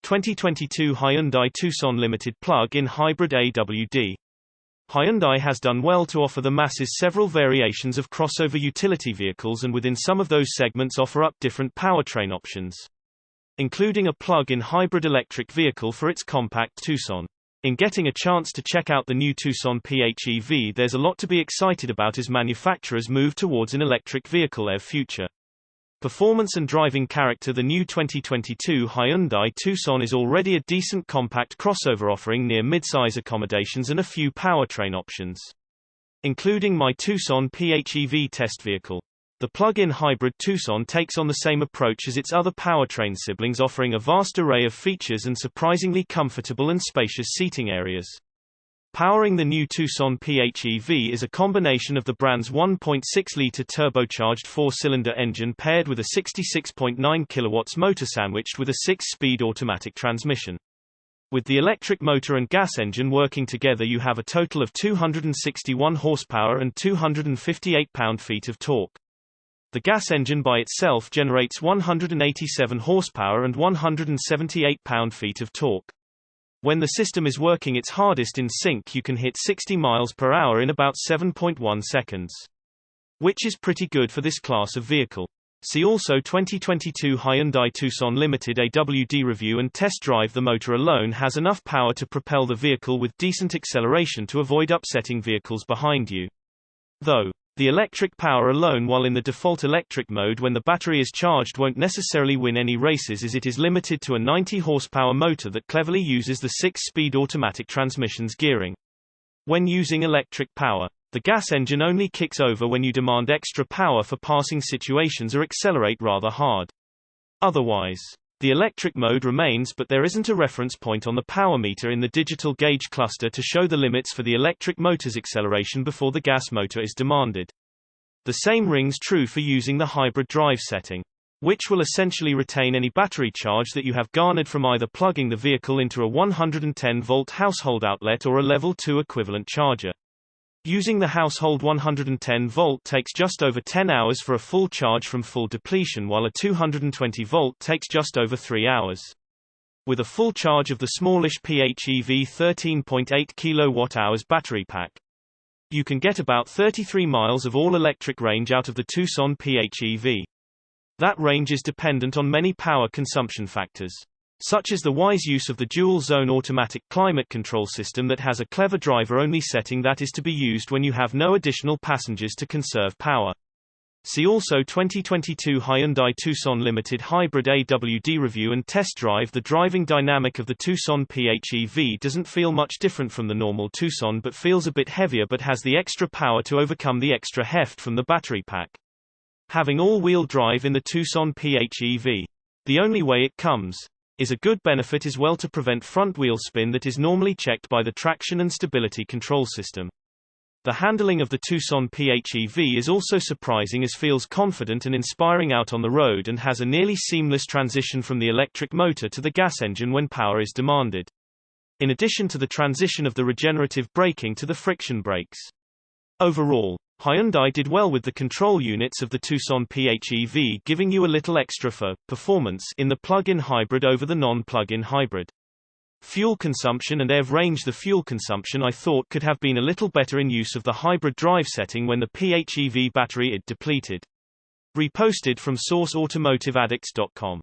2022 Hyundai Tucson Limited Plug-in Hybrid AWD. Hyundai has done well to offer the masses several variations of crossover utility vehicles, and within some of those segments offer up different powertrain options, including a plug-in hybrid electric vehicle for its compact Tucson. In getting a chance to check out the new Tucson PHEV, there's a lot to be excited about as manufacturers move towards an electric vehicle future. Performance and driving character. The new 2022 Hyundai Tucson is already a decent compact crossover offering near midsize accommodations and a few powertrain options, including my Tucson PHEV test vehicle. The plug-in hybrid Tucson takes on the same approach as its other powertrain siblings, offering a vast array of features and surprisingly comfortable and spacious seating areas. Powering the new Tucson PHEV is a combination of the brand's 1.6-liter turbocharged four-cylinder engine paired with a 66.9 kW motor sandwiched with a 6-speed automatic transmission. With the electric motor and gas engine working together, you have a total of 261 horsepower and 258 pound-feet of torque. The gas engine by itself generates 187 horsepower and 178 pound-feet of torque. When the system is working its hardest in sync, you can hit 60 miles per hour in about 7.1 seconds, which is pretty good for this class of vehicle. See also 2022 Hyundai Tucson Limited AWD review and test drive. The motor alone has enough power to propel the vehicle with decent acceleration to avoid upsetting vehicles behind you, though the electric power alone while in the default electric mode when the battery is charged won't necessarily win any races, as it is limited to a 90 horsepower motor that cleverly uses the 6-speed automatic transmission's gearing. When using electric power, the gas engine only kicks over when you demand extra power for passing situations or accelerate rather hard. Otherwise, the electric mode remains, but there isn't a reference point on the power meter in the digital gauge cluster to show the limits for the electric motor's acceleration before the gas motor is demanded. The same rings true for using the hybrid drive setting, which will essentially retain any battery charge that you have garnered from either plugging the vehicle into a 110-volt household outlet or a level 2 equivalent charger. Using the household 110-volt takes just over 10 hours for a full charge from full depletion, while a 220-volt takes just over 3 hours. With a full charge of the smallish PHEV 13.8 kWh battery pack, you can get about 33 miles of all-electric range out of the Tucson PHEV. That range is dependent on many power consumption factors, such as the wise use of the dual-zone automatic climate control system that has a clever driver-only setting that is to be used when you have no additional passengers to conserve power. See also 2022 Hyundai Tucson Limited Hybrid AWD review and test drive. The driving dynamic of the Tucson PHEV doesn't feel much different from the normal Tucson, but feels a bit heavier, but has the extra power to overcome the extra heft from the battery pack. Having all-wheel drive in the Tucson PHEV, the only way it comes, is a good benefit as well to prevent front wheel spin that is normally checked by the traction and stability control system. The handling of the Tucson PHEV is also surprising, as feels confident and inspiring out on the road, and has a nearly seamless transition from the electric motor to the gas engine when power is demanded, in addition to the transition of the regenerative braking to the friction brakes. Overall, Hyundai did well with the control units of the Tucson PHEV, giving you a little extra for performance in the plug-in hybrid over the non-plug-in hybrid. Fuel consumption and EV range. The fuel consumption I thought could have been a little better in use of the hybrid drive setting when the PHEV battery is depleted. Reposted from source automotiveaddicts.com.